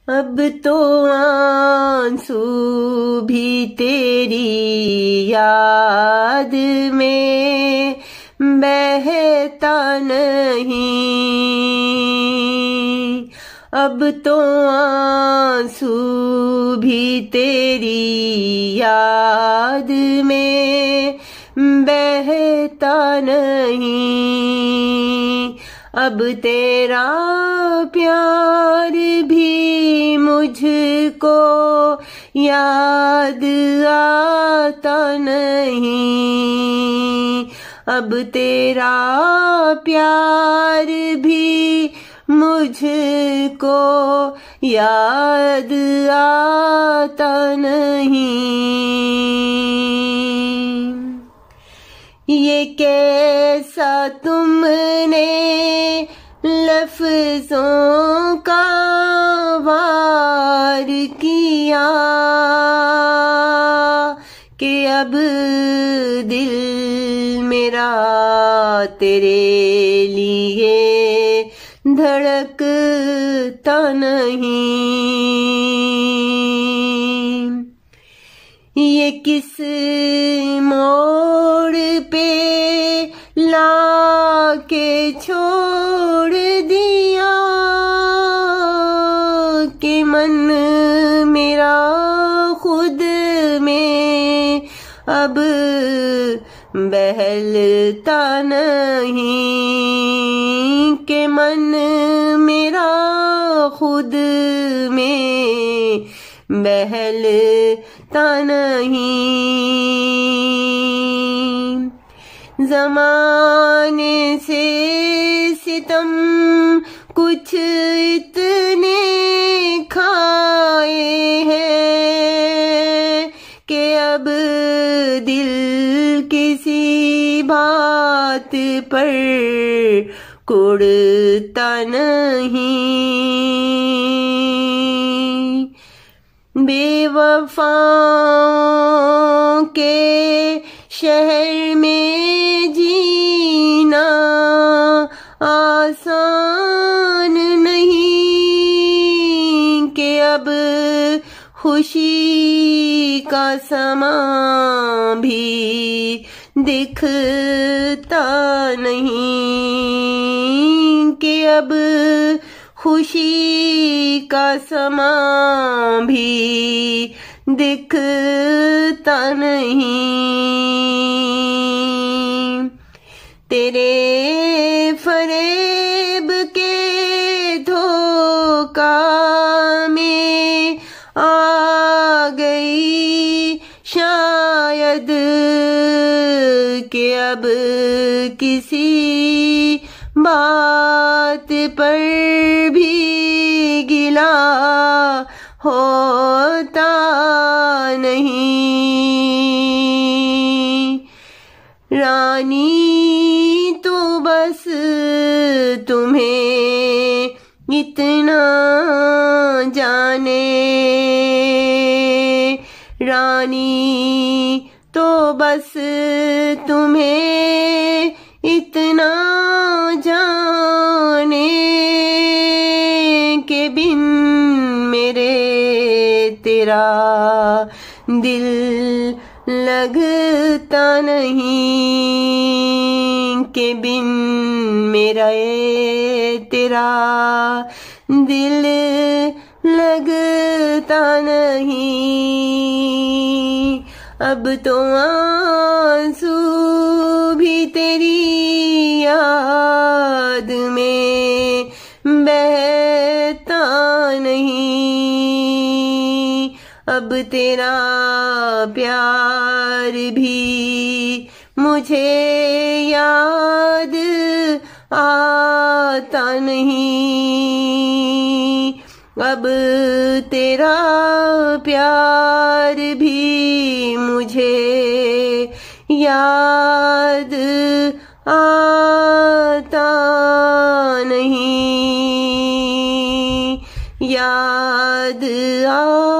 अब तो आंसू भी तेरी याद में बहता नहीं। अब तो आंसू भी तेरी याद में बहता नहीं। अब तेरा प्यार भी मुझको याद आता नहीं। अब तेरा प्यार भी मुझको याद आता नहीं। ये कैसा तुमने लफ्जों का वार किया कि अब दिल मेरा तेरे लिए धड़कता नहीं। ये किस मोड़ पे लाके छोड़ दिया कि मन मेरा खुद में अब बहलता नहीं। कि मन मेरा खुद में बहलता नहीं। ज़माने से सितम कुछ इतने खाए हैं कि अब दिल किसी बात पर कुड़ता नहीं। बेवफाओं के शहर में जीना आसान नहीं कि अब खुशी का समा भी दिखता नहीं। कि अब खुशी का समा भी दिखता नहीं। तेरे फरेब के धोखा में आ गई शायद कि अब किसी बात पर भी गिला होता नहीं। रानी तो बस तुम्हें इतना जाने, रानी तो बस तुम्हें इतना जाने के बिन मेरे तेरा दिल लगता नहीं। के बिन मेरा तेरा दिल लगता नहीं। अब तो आंसू भी तेरी याद में बहता नहीं। अब तेरा प्यार भी मुझे याद आता नहीं। अब तेरा प्यार भी मुझे याद आता नहीं। याद आ